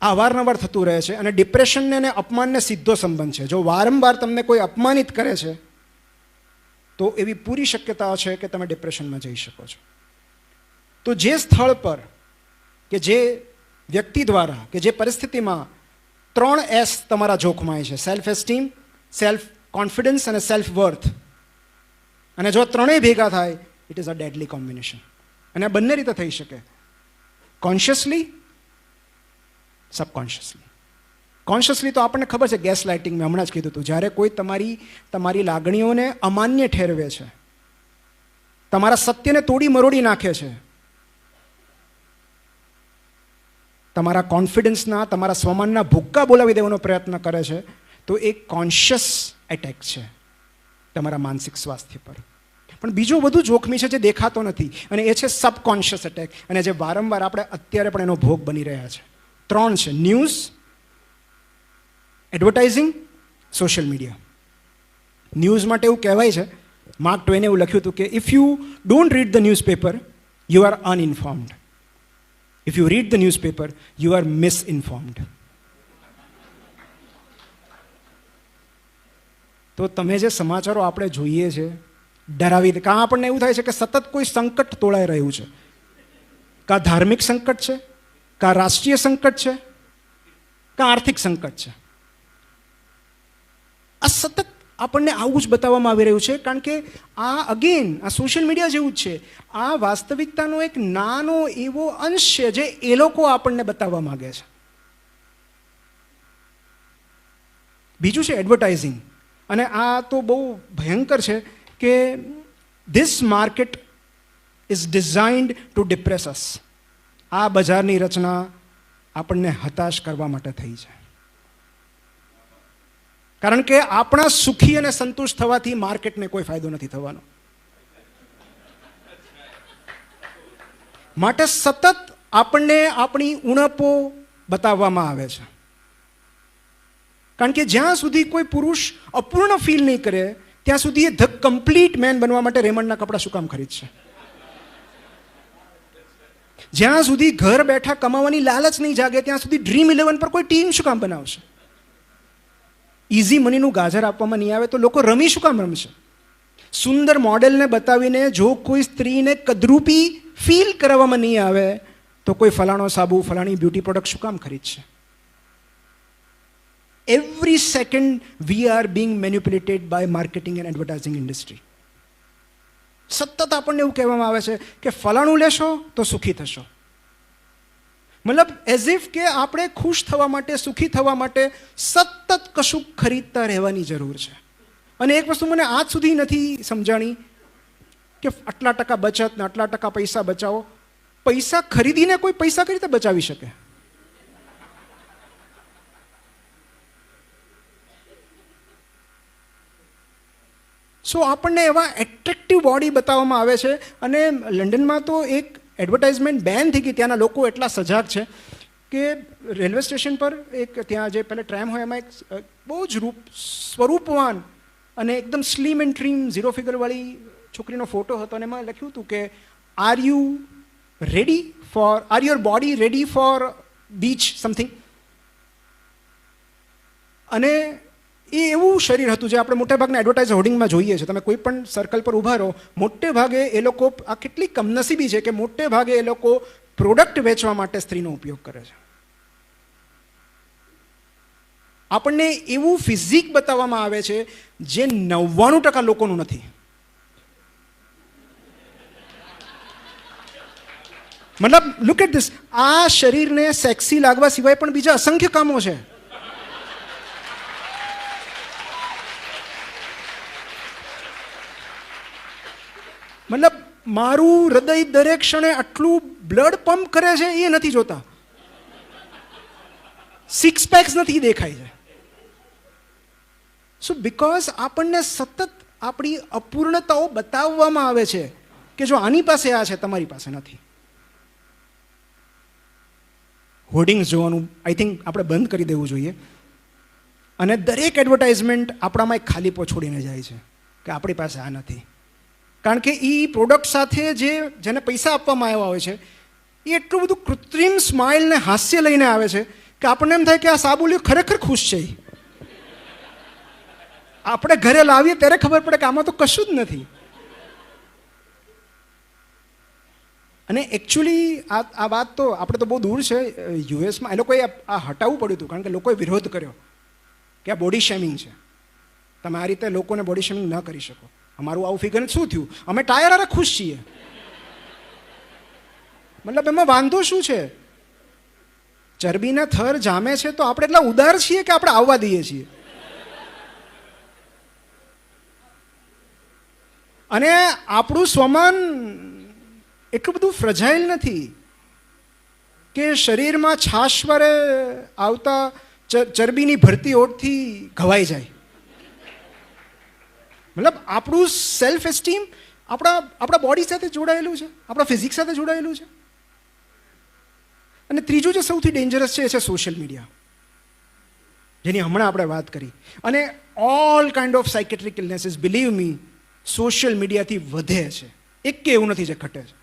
આ અવારનવાર થતું રહે છે અને ડિપ્રેશનને અને અપમાનને સીધો સંબંધ છે. જો વારંવાર તમને કોઈ અપમાનિત કરે છે તો એવી પૂરી શક્યતા છે કે તમે ડિપ્રેશનમાં જઈ શકો છો. તો જે સ્થળ પર કે જે વ્યક્તિ દ્વારા કે જે પરિસ્થિતિમાં 3 S તમારા જોખમાય છે, સેલ્ફ એસ્ટીમ, સેલ્ફ કોન્ફિડન્સ અને સેલ્ફ વર્થ, અને જો ત્રણેય ભેગા થાય it is a deadly combination. અને આ બંને રીતે થઈ શકે, કોન્શિયસલી, સબકોન્શિયસલી. કોન્શિયસલી તો આપણને ખબર છે, ગેસ લાઇટિંગ મેં હમણાં જ કીધું હતું, જ્યારે કોઈ તમારી લાગણીઓને અમાન્ય ઠેરવે છે, તમારા સત્યને તોડી મરોડી નાખે છે, તમારા કોન્ફિડન્સના, તમારા સ્વમાનના ભૂક્કા બોલાવી દેવાનો પ્રયત્ન કરે છે, તો એ કોન્શિયસ એટેક છે તમારા માનસિક સ્વાસ્થ્ય પર. પણ બીજો વધુ જોખમી છે જે દેખાતો નથી, અને એ છે સબકોન્શિયસ એટેક, અને જે વારંવાર આપણે અત્યારે પણ એનો ભોગ બની રહ્યા છે. 3 છે: news, advertising, social media. News માટે એવું કહેવાય છે, માર્ક ટ્વેને એવું લખ્યું હતું કે if you don't read the newspaper you are uninformed, if you read the newspaper you are misinformed. તો તમે જે સમાચારો આપણે જોઈએ છે, ડરાવી દે, કાં આપણને એવું થાય છે કે સતત કોઈ સંકટ તોળાઈ રહ્યું છે, કાં ધાર્મિક સંકટ છે, કાં રાષ્ટ્રીય સંકટ છે, કાં આર્થિક સંકટ છે. આ સતત આપણને આવું જ બતાવવામાં આવી રહ્યું છે, કારણ કે આ સોશિયલ મીડિયા જેવું જ છે. આ વાસ્તવિકતાનો એક નાનો એવો અંશ છે જે એ લોકો આપણને બતાવવા માંગે છે. બીજું છે એડવર્ટાઇઝિંગ, અને આ તો બહુ ભયંકર છે કે this market is designed to depress us. આ બજારની રચના આપણને હતાશ કરવા માટે થઈ છે, કારણ કે આપણા સુખી અને સંતુષ્ટ થવાથી માર્કેટને કોઈ ફાયદો નથી થવાનો. માટે સતત આપણને આપણી ઉણપો બતાવવામાં આવે છે, કારણ કે જ્યાં સુધી કોઈ પુરુષ અપૂર્ણ ફીલ નહીં કરે ત્યાં સુધી એ ધ કમ્પ્લીટ મેન બનવા માટે રેમન્ડના કપડાં શું કામ ખરીદશે? જ્યાં સુધી ઘર બેઠા કમાવાની લાલચ નહીં જાગે ત્યાં સુધી ડ્રીમ 11 પર કોઈ ટીમ શું કામ બનાવશે? ઇઝી મનીનું ગાજર આપવામાં નહીં આવે તો લોકો રમી શું કામ રમશે? સુંદર મોડેલને બતાવીને જો કોઈ સ્ત્રીને કદરૂપી ફીલ કરાવવામાં નહીં આવે તો કોઈ ફલાણો સાબુ, ફલાણી બ્યુટી પ્રોડક્ટ શું કામ ખરીદશે? Every second we are being manipulated by marketing and advertising industry. સતત આપણને એવું કહેવામાં આવે છે કે ફલાણું લેશો તો સુખી થશો. મતલબ એઝ ઇફ કે આપણે ખુશ થવા માટે, સુખી થવા માટે સતત કશું ખરીદતા રહેવાની જરૂર છે. અને એક વસ્તુ મને આજ સુધી નથી સમજાણી કે આટલા ટકા બચત ને આટલા ટકા પૈસા બચાવો. પૈસા ખરીદીને કોઈ પૈસા કઈ રીતે બચાવી શકે? સો આપણને એવા એટ્રેક્ટિવ બોડી બતાવવામાં આવે છે. અને લંડનમાં તો એક એડવર્ટાઇઝમેન્ટ બેન થઈ ગઈ. ત્યાંના લોકો એટલા સજાગ છે કે રેલવે સ્ટેશન પર એક ત્યાં જે પહેલાં ટ્રેમ હોય એમાં એક બહુ જ સ્વરૂપવાન અને એકદમ સ્લીમ એન્ડ ટ્રીમ 0 ફિગરવાળી છોકરીનો ફોટો હતો, અને એમાં લખ્યું હતું કે are your body ready for beach something. અને એ એવું શરીર હતું જે આપણે મોટેભાગના એડવર્ટાઇઝ હોર્ડિંગમાં જોઈએ છે. તમે કોઈ પણ સર્કલ પર ઊભા રહો, મોટે ભાગે એ લોકો, આ કેટલી કમનસીબી છે કે મોટે ભાગે એ લોકો પ્રોડક્ટ વેચવા માટે સ્ત્રીનો ઉપયોગ કરે છે. આપણને એવું ફિઝિક બતાવવામાં આવે છે જે 99% લોકોનું નથી. મતલબ લુક એટ ધીસ. આ શરીરને સેક્સી લાગવા સિવાય પણ બીજા અસંખ્ય કામો છે. મતલબ મારું હૃદય દરેક ક્ષણે આટલું બ્લડ પંપ કરે છે એ નથી જોતા. 6 પેક્સ નથી દેખાય છે. સો બિકોઝ આપણને સતત આપણી અપૂર્ણતાઓ બતાવવામાં આવે છે કે જો આની પાસે આ છે, તમારી પાસે નથી. હોર્ડિંગ્સ જોવાનું આઈ થિંક આપણે બંધ કરી દેવું જોઈએ. અને દરેક એડવર્ટાઇઝમેન્ટ આપણામાં એક ખાલીપો છોડીને જાય છે કે આપણી પાસે આ નથી. કારણ કે એ પ્રોડક્ટ સાથે જેને પૈસા આપવામાં આવ્યા હોય છે એ એટલું બધું કૃત્રિમ સ્માઇલ ને હાસ્ય લઈને આવે છે કે આપણને એમ થાય કે આ સાબુલિયો ખરેખર ખુશ છે. આપણે ઘરે લાવીએ ત્યારે ખબર પડે કે આમાં તો કશું જ નથી. અને એકચ્યુઅલી આ વાત તો આપણે તો બહુ દૂર છે. યુએસમાં એ લોકોએ આ હટાવવું પડ્યું હતું, કારણ કે લોકોએ વિરોધ કર્યો કે આ બોડી શેમિંગ છે, તમે આ રીતે લોકોને બોડી શેમિંગ ન કરી શકો. અમારું આવું ફિગર શું થયું, અમે ટાયર હારે ખુશ છીએ. મતલબ એમાં વાંધો શું છે? ચરબીના થર જામે છે તો આપણે એટલા ઉદાર છીએ કે આપણે આવવા દઈએ છીએ. અને આપણું સ્વમાન એટલું બધું ફ્રજાઇલ નથી કે શરીરમાં છાશવારે આવતા ચરબીની ભરતી ઓઠથી ઘવાઈ જાય. મતલબ આપણું સેલ્ફ એસ્ટીમ આપણા બોડી સાથે જોડાયેલું છે, આપણા ફિઝિક્સ સાથે જોડાયેલું છે. અને ત્રીજું જે સૌથી ડેન્જરસ છે એ છે સોશિયલ મીડિયા, જેની હમણાં આપણે વાત કરી. અને all kind of psychiatric illnesses, believe me, social મીડિયાથી વધે છે. એક કે એવું નથી જે ઘટે છે.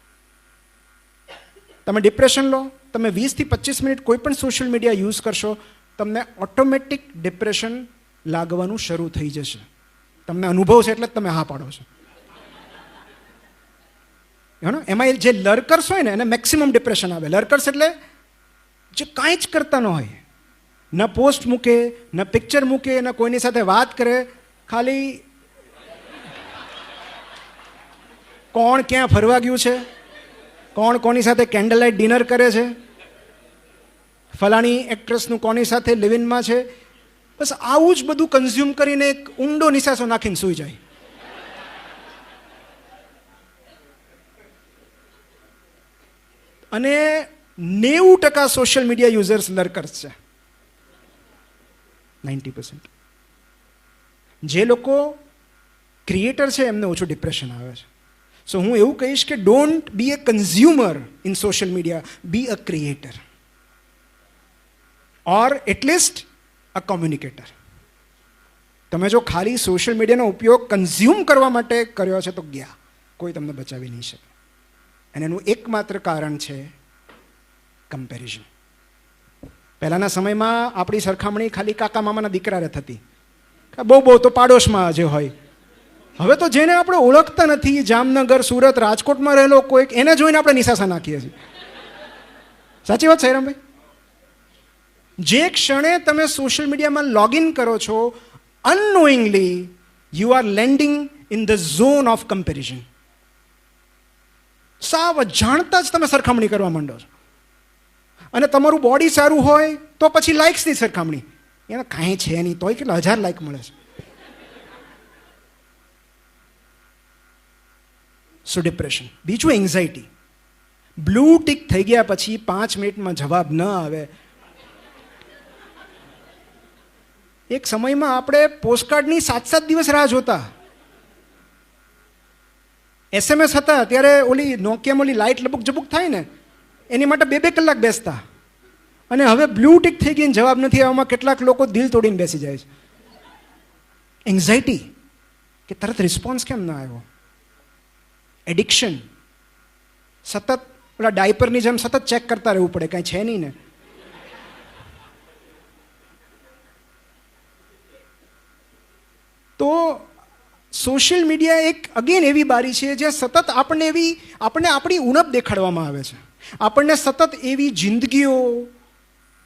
તમે ડિપ્રેશન લો, તમે 20 થી 25 મિનિટ કોઈ પણ સોશિયલ મીડિયા યુઝ કરશો, તમને ઓટોમેટિક ડિપ્રેશન લાગવાનું શરૂ થઈ જશે. તમને અનુભવ છે એટલે જ તમે હા પાડો છો. એમાં જે લર્કર્સ હોય ને એને મેક્સિમમ ડિપ્રેશન આવે. લર્કર્સ એટલે જે કાંઈ જ કરતા ન હોય, ન પોસ્ટ મૂકે, ન પિક્ચર મૂકે, ન કોઈની સાથે વાત કરે, ખાલી કોણ ક્યાં ફરવા ગયું છે, કોણ કોની સાથે કેન્ડલ લાઇટ ડિનર કરે છે, ફલાણી એક્ટ્રેસનું કોની સાથે લિવિનમાં છે, બસ આવું જ બધું કન્ઝ્યુમ કરીને એક ઊંડો નિસાસો નાખીને સૂઈ જાય. અને 90% સોશિયલ મીડિયા યુઝર્સ લર્કર્સ છે. 90%. જે લોકો ક્રિએટર છે એમને ઓછું ડિપ્રેશન આવે છે. સો હું એવું કહીશ કે don't be a consumer in social media, be a creator, or at least a communicator. તમે જો ખાલી સોશિયલ મીડિયાનો ઉપયોગ કન્ઝ્યુમ કરવા માટે કર્યો છે તો ગયા, કોઈ તમને બચાવી નહીં શકે. અને એનું એકમાત્ર કારણ છે કમ્પેરિઝન. પહેલાંના સમયમાં આપણી સરખામણી ખાલી કાકા મામાના દીકરાને થતી, બહુ તો પાડોશમાં જે હોય. હવે તો જેને આપણે ઓળખતા નથી, જામનગર, સુરત, રાજકોટમાં રહેલો કોઈક, એને જોઈને આપણે નિશાસા નાખીએ છીએ. સાચી વાત સાઈરામભાઈ? જે ક્ષણે તમે સોશિયલ મીડિયામાં લોગિન કરો છો, unknowingly you are landing in the zone of comparison. સાવ જાણતા જ તમે સરખામણી કરવા માંડો છો. અને તમારું બોડી સારું હોય તો પછી લાઇક્સની સરખામણી, એને કાંઈ છે નહીં તોય કેટલા 1000 લાઇક મળે છે. સો ડિપ્રેશન. બીજું એન્ઝાઇટી. બ્લુ ટિક થઈ ગયા પછી 5 મિનિટમાં જવાબ ન આવે. એક સમયમાં આપણે પોસ્ટકાર્ડની 7-7 દિવસ રાહ જોતા. SMS હતા ત્યારે ઓલી નોકિયામાં ઓલી લાઇટ લબુક જબુક થાય ને, એની માટે 2-2 કલાક બેસતા. અને હવે બ્લુ ટિક થઈ ગઈને જવાબ નથી આવવામાં કેટલાક લોકો દિલ તોડીને બેસી જાય છે. એન્ઝાઇટી કે તરત રિસ્પોન્સ કેમ ના આવ્યો. એડિક્શન, સતત ઓલા ડાયપરની જેમ સતત ચેક કરતા રહેવું પડે, કાંઈ છે નહીં ને. તો સોશિયલ મીડિયા એક અગેન એવી બારી છે જે સતત આપણને આપણી ઉણપ દેખાડવામાં આવે છે. આપણને સતત એવી જિંદગીઓ,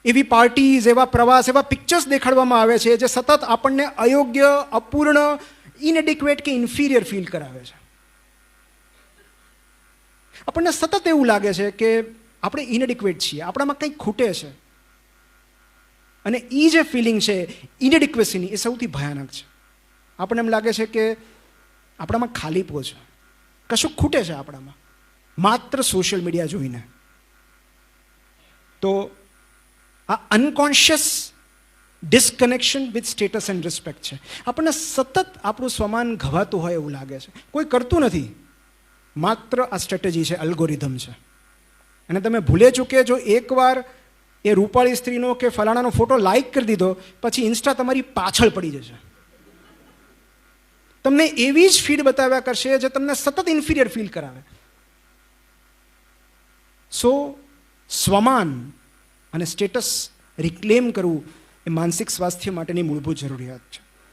એવી પાર્ટીઝ, એવા પ્રવાસ, એવા પિક્ચર્સ દેખાડવામાં આવે છે જે સતત આપણને અયોગ્ય, અપૂર્ણ, ઇનએડિક્વેટ કે ઇન્ફિરિયર ફીલ કરાવે છે. આપણને સતત એવું લાગે છે કે આપણે ઇનએડિક્વેટ છીએ, આપણામાં કંઈક ખૂટે છે. અને એ જે ફિલિંગ છે ઇનએડિક્વેસીની, એ સૌથી ભયાનક છે. આપણને એમ લાગે છે કે આપણામાં ખાલીપો છે, કશું ખૂટે છે આપણામાં, માત્ર સોશિયલ મીડિયા જોઈને. તો આ unconscious disconnection with status and respect છે. આપણને સતત આપણું સ્વમાન ઘવાતું હોય એવું લાગે છે. કોઈ કરતું નથી, માત્ર આ સ્ટ્રેટેજી છે, અલ્ગોરિધમ છે. અને તમે ભૂલે ચૂકે જો એકવાર એ રૂપાળી સ્ત્રીનો કે ફલાણાનો ફોટો લાઈક કરી દીધો, પછી ઇન્સ્ટા તમારી પાછળ પડી જશે. તમને એવી જ ફીડ બતાવ્યા કરશે જે તમને સતત ઇન્ફિરિયર ફીલ કરાવે. સો સ્વમાન અને સ્ટેટસ રિક્લેમ કરવું એ માનસિક સ્વાસ્થ્ય માટેની મૂળભૂત જરૂરિયાત છે.